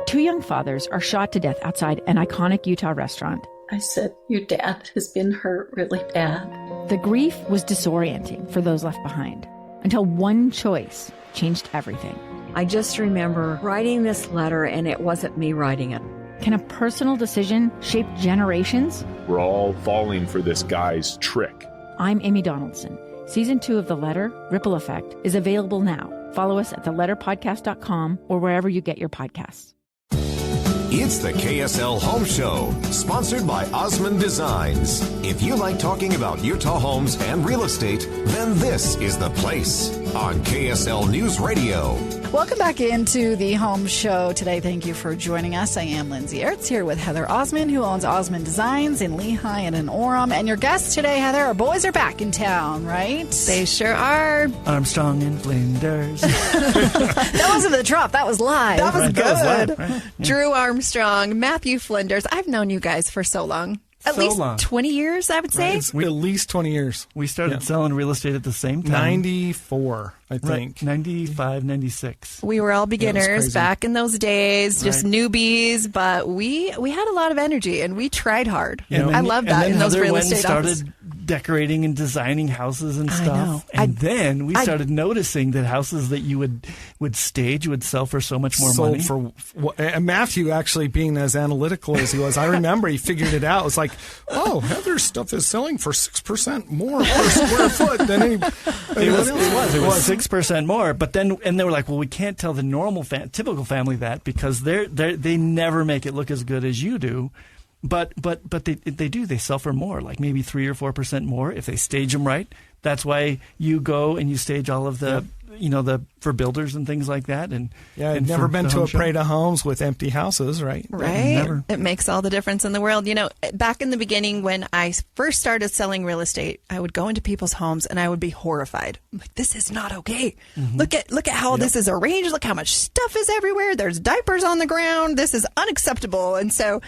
Two young fathers are shot to death outside an iconic Utah restaurant. I said, your dad has been hurt really bad. The grief was disorienting for those left behind until one choice changed everything. I just remember writing this letter, and it wasn't me writing it. Can a personal decision shape generations? We're all falling for this guy's trick. I'm Amy Donaldson. Season 2 of The Letter, Ripple Effect, is available now. Follow us at theletterpodcast.com or wherever you get your podcasts. It's the KSL Home Show, sponsored by Osmond Designs. If you like talking about Utah homes and real estate, then this is the place on KSL News Radio. Welcome back into the Home Show today. Thank you for joining us. I am Lindsay Ertz here with Heather Osmond, who owns Osmond Designs in Lehi and in Orem. And your guests today, Heather, our boys are back in town, right? They sure are. Armstrong and Flinders. That wasn't the drop. That was live. That was Right, good. that was live, right? Yeah. Drew Armstrong, Matthew Flinders. I've known you guys for so long. At So least long. 20 years, I would say. Right. At least 20 years. We started selling real estate at the same time. 94, I Right, think. 95, 96. We were all beginners crazy. back in those days, just Right. newbies, but we had a lot of energy and we tried hard. You know, I love that and in then those Heather real went and estate started offices. decorating and designing houses and I stuff. know. And then we started noticing that houses that you would stage would sell for so much more money. And Matthew, actually being as analytical as he was, I remember he figured it out. It was like, oh, Heather's stuff is selling for 6% more per square foot than anyone else. It was 6% more, but then they were like, well, we can't tell the normal typical family that because they never make it look as good as you do. But they do. They sell for more, like maybe 3 or 4% more if they stage them right. That's why you go and you stage all of the, for builders and things like that. And I've never been to a parade of homes with empty houses, right? Right. Never. It makes all the difference in the world. You know, back in the beginning when I first started selling real estate, I would go into people's homes and I would be horrified. I'm like, this is not okay. Mm-hmm. Look at how this is arranged. Look how much stuff is everywhere. There's diapers on the ground. This is unacceptable. And so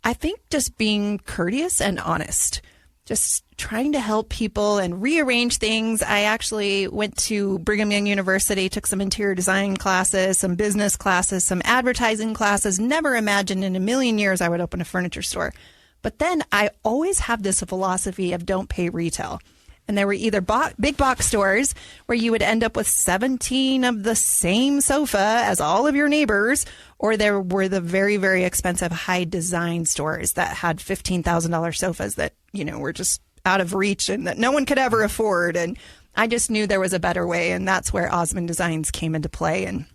I think just being courteous and honest, just trying to help people and rearrange things. I actually went to Brigham Young University, took some interior design classes, some business classes, some advertising classes. Never imagined in a million years I would open a furniture store. But then I always have this philosophy of don't pay retail. And there were either big box stores where you would end up with 17 of the same sofa as all of your neighbors, or there were the very, very expensive high design stores that had $15,000 sofas that, were just out of reach and that no one could ever afford. And I just knew there was a better way. And that's where Osmond Designs came into play. And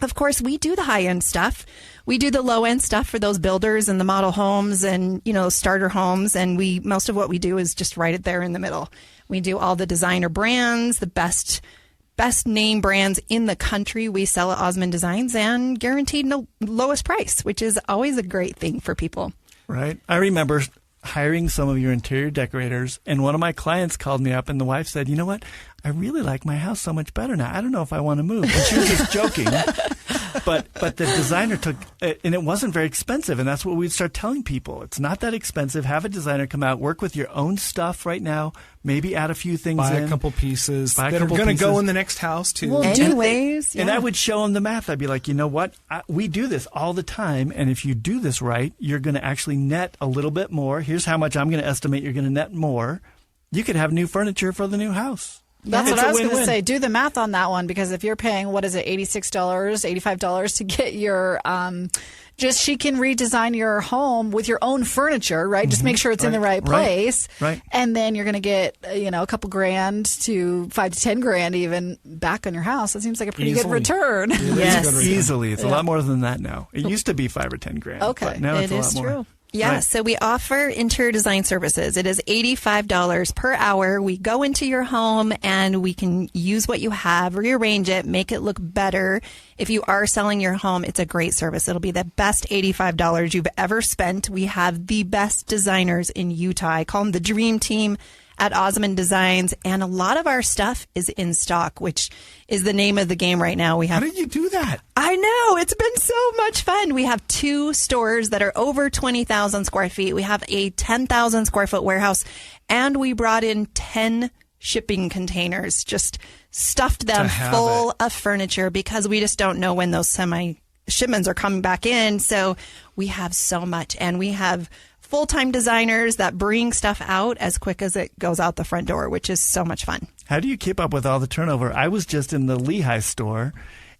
of course, we do the high end stuff. We do the low end stuff for those builders and the model homes and, starter homes. And most of what we do is just right there in the middle. We do all the designer brands, the best name brands in the country. We sell at Osmond Designs and guaranteed the lowest price, which is always a great thing for people. Right. I remember hiring some of your interior decorators, and one of my clients called me up, and the wife said, you know what? I really like my house so much better now. I don't know if I want to move. And she was just joking. But the designer took, and it wasn't very expensive, and that's what we'd start telling people. It's not that expensive. Have a designer come out, work with your own stuff right now, maybe add a few things Buy in. a couple pieces Buy a that are couple going to go pieces. in the next house, too. Well, Anyways, And I would show them the math. I'd be like, you know what? We do this all the time, and if you do this right, you're going to actually net a little bit more. Here's how much I'm going to estimate you're going to net more. You could have new furniture for the new house. That's It's what I a was going to win-win. say. Do the math on that one, because if you're paying, $86, $85 to get your, she can redesign your home with your own furniture, right? Just make sure it's in the right place. Right. And then you're going to get, a couple grand to $5 to $10,000 even back on your house. That seems like a pretty good return. Yes. Easily. It's a lot more than that now. It used to be $5 or $10,000. Okay. But now it's a lot more. True. Yeah, Right. so we offer interior design services. It is $85 per hour. We go into your home and we can use what you have, rearrange it, make it look better. If you are selling your home, it's a great service. It'll be the best $85 you've ever spent. We have the best designers in Utah. I call them the dream team at Osmond Designs, and a lot of our stuff is in stock, which is the name of the game right now. How did you do that? I know. It's been so much fun. We have 2 stores that are over 20,000 square feet. We have a 10,000 square foot warehouse, and we brought in 10 shipping containers, just stuffed them full of furniture because we just don't know when those shipments are coming back in. So we have so much, and we have full-time designers that bring stuff out as quick as it goes out the front door, which is so much fun. How do you keep up with all the turnover? I was just in the Lehigh store,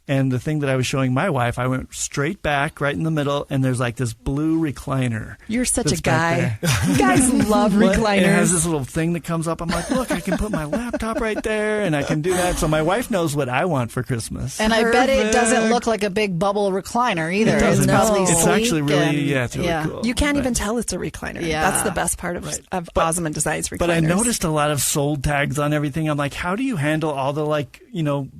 and the thing that I was showing my wife, I went straight back, right in the middle, and there's like this blue recliner. You're such a guy. You guys love recliners. It has this little thing that comes up. I'm like, look, I can put my laptop right there, and I can do that. So my wife knows what I want for Christmas. And I bet it doesn't look like a big bubble recliner either. It doesn't. Probably It's actually really, it's really yeah. cool. You can't even tell it's a recliner. Yeah. That's the best part of Osmond Designs recliners. But I noticed a lot of sold tags on everything. I'm like, how do you handle all the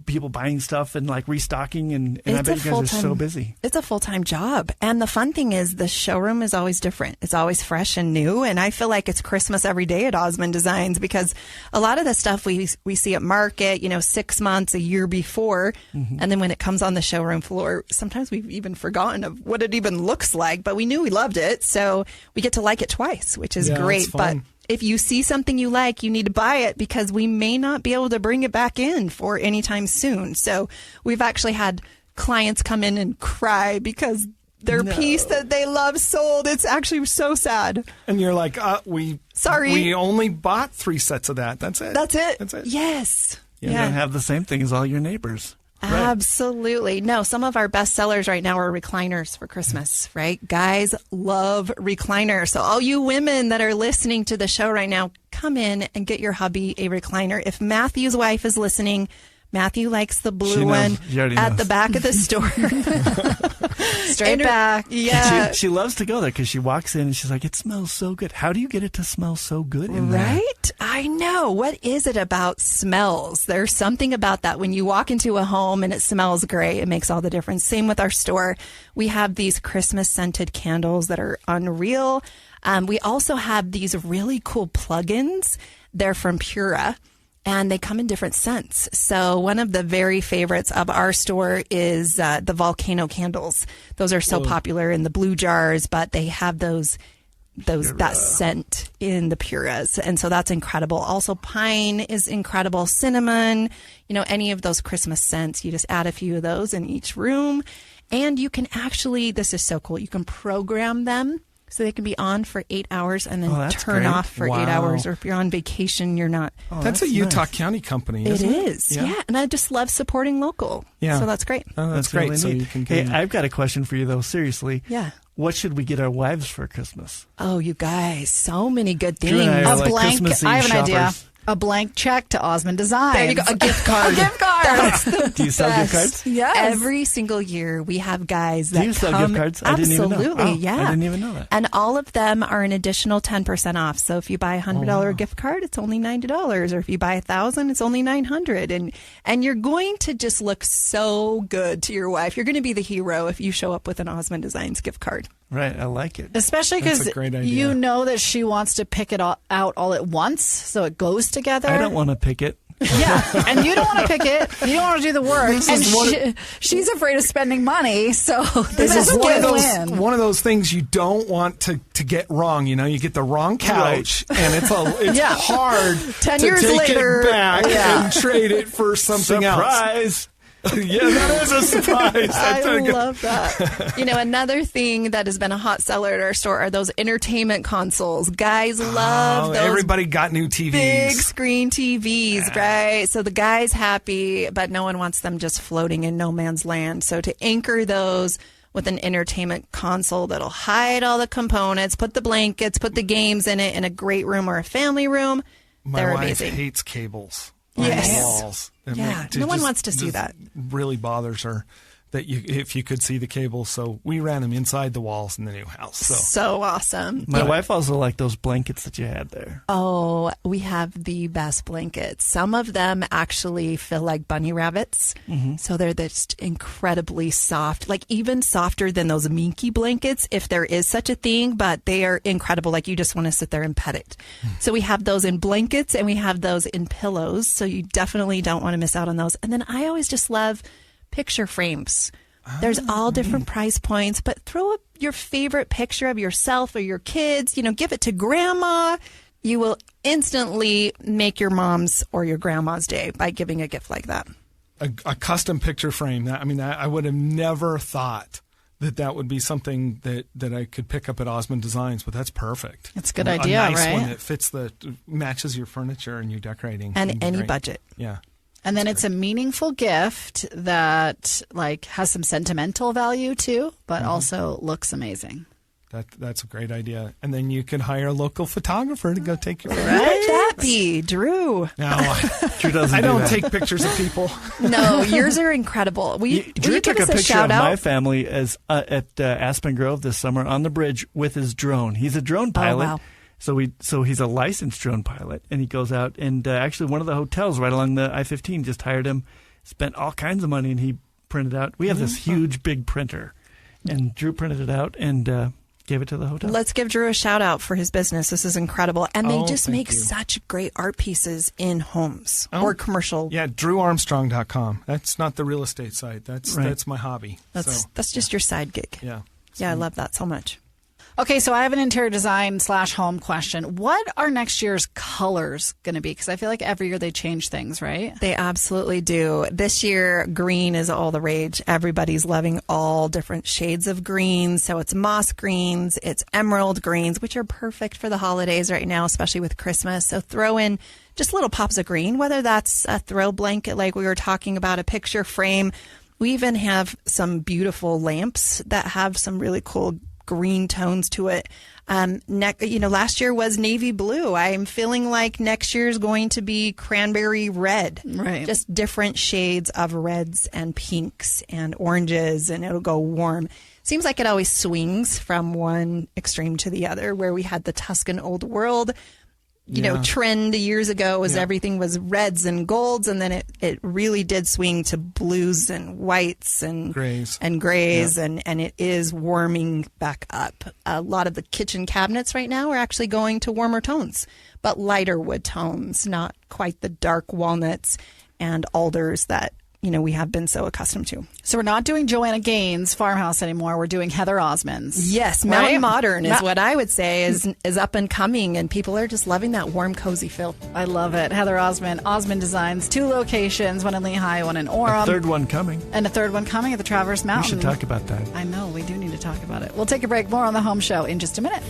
people buying stuff and like restocking? And I bet you guys are so busy. It's a full-time job. And the fun thing is the showroom is always different. It's always fresh and new. And I feel like it's Christmas every day at Osmond Designs, because a lot of the stuff we see at market, 6 months, a year before. Mm-hmm. And then when it comes on the showroom floor, sometimes we've even forgotten of what it even looks like. But we knew we loved it. So we get to like it twice, which is great. But if you see something you like, you need to buy it, because we may not be able to bring it back in for anytime soon. So we've actually had clients come in and cry because their piece that they love sold. It's actually so sad. And you're like, we only bought 3 sets of that. That's it. That's it. Yes. You don't have the same thing as all your neighbors. Right. Absolutely. No, some of our best sellers right now are recliners for Christmas, right? Guys love recliners. So all you women that are listening to the show right now, come in and get your hubby a recliner. If Matthew's wife is listening, Matthew likes the blue one at the back of the store. Straight back. Yeah. She loves to go there because she walks in and she's like, it smells so good. How do you get it to smell so good in there? Right? I know. What is it about smells? There's something about that. When you walk into a home and it smells great, it makes all the difference. Same with our store. We have these Christmas scented candles that are unreal. We also have these really cool plugins. They're from Pura. And they come in different scents. So one of the very favorites of our store is the volcano candles. Those are so popular in the blue jars, but they have that scent in the Puras. And so that's incredible. Also, pine is incredible. Cinnamon, any of those Christmas scents. You just add a few of those in each room. And you can actually, this is so cool, you can program them. So they can be on for 8 hours and then turn off for 8 hours. Or if you're on vacation, you're not. That's a Utah County company, isn't it? It is, yeah. And I just love supporting local. Yeah. So that's great. Oh, that's great. Really so neat. You can Hey, I've got a question for you, though, seriously. Yeah. What should we get our wives for Christmas? Oh, you guys, so many good things. Drew and I are like Christmas Eve I have an shoppers. idea. A blank check to Osmond Designs. There you go. A gift card. Do you sell gift cards? Yes. Every single year we have guys that Do you sell gift cards? I didn't even know. Absolutely, yeah. I didn't even know that. And all of them are an additional 10% off. So if you buy a $100 gift card, it's only $90. Or if you buy $1,000, it's only $900. And you're going to just look so good to your wife. You're going to be the hero if you show up with an Osmond Designs gift card. Right, I like it. Especially because you know that she wants to pick it out all at once, so it goes together. I don't want to pick it. Yeah, and you don't want to pick it. You don't want to do the work. And she's afraid of spending money, so this is one of those things you don't want to get wrong. You get the wrong couch, and it's hard 10 to years take later, it back and trade it for something else. Surprise! Yeah, that is a surprise. I love that. Another thing that has been a hot seller at our store are those entertainment consoles. Guys love those. Everybody got new TVs. Big screen TVs, right? So the guy's happy, but no one wants them just floating in no man's land. So to anchor those with an entertainment console that'll hide all the components, put the blankets, put the games in it in a great room or a family room, they're amazing. My wife hates cables. Yes. On the walls. No one wants to see that. Really bothers her that if you could see the cables. So we ran them inside the walls in the new house. So awesome. My wife also liked those blankets that you had there. Oh, we have the best blankets. Some of them actually feel like bunny rabbits. Mm-hmm. So they're just incredibly soft, like even softer than those minky blankets, if there is such a thing, but they are incredible. Like you just want to sit there and pet it. So we have those in blankets and we have those in pillows. So you definitely don't want to miss out on those. And then I always just love picture frames. There's all different price points, but throw up your favorite picture of yourself or your kids, give it to grandma. You will instantly make your mom's or your grandma's day by giving a gift like that. a custom picture frame. I would have never thought that would be something that I could pick up at Osmond Designs, but that's perfect. It's a good idea, a nice right? one that matches your furniture and your decorating. And any budget. Yeah. And then it's a meaningful gift that has some sentimental value too, but also looks amazing. That's a great idea. And then you can hire a local photographer to go take your pictures. Right? Would that be Drew? No, Drew doesn't. I don't take pictures of people. No, yours are incredible. Will you Drew give took us a picture shout of out? my family at Aspen Grove this summer on the bridge with his drone. He's a drone pilot. wow. So he's a licensed drone pilot, and he goes out and actually one of the hotels right along the I-15 just hired him, spent all kinds of money, and he printed out. We have this huge big printer, and Drew printed it out and gave it to the hotel. Let's give Drew a shout out for his business. This is incredible. And they just thank make you. such great art pieces in homes or commercial. Yeah, DrewArmstrong.com. That's not the real estate site. That's my hobby. That's just your side gig. Yeah. Yeah, I love that so much. Okay, so I have an interior design / home question. What are next year's colors going to be? Because I feel like every year they change things, right? They absolutely do. This year, green is all the rage. Everybody's loving all different shades of green. So it's moss greens, it's emerald greens, which are perfect for the holidays right now, especially with Christmas. So throw in just little pops of green, whether that's a throw blanket like we were talking about, a picture frame. We even have some beautiful lamps that have some really cool green tones to it. Last year was navy blue. I'm feeling like next year is going to be cranberry red. Right. Just different shades of reds and pinks and oranges, and it'll go warm. Seems like it always swings from one extreme to the other, where we had the Tuscan Old World trend years ago was everything was reds and golds, and then it really did swing to blues and whites and grays and it is warming back up. A lot of the kitchen cabinets right now are actually going to warmer tones, but lighter wood tones, not quite the dark walnuts and alders that we have been so accustomed to. So we're not doing Joanna Gaines' farmhouse anymore. We're doing Heather Osmond's. Yes, Mountain Modern is what I would say is up and coming, and people are just loving that warm, cozy feel. I love it. Heather Osmond, Osmond Designs, 2 locations, one in Lehigh, one in Orem. A third one coming. And a third one coming at the Traverse Mountain. We should talk about that. I know, we do need to talk about it. We'll take a break. More on The Home Show in just a minute.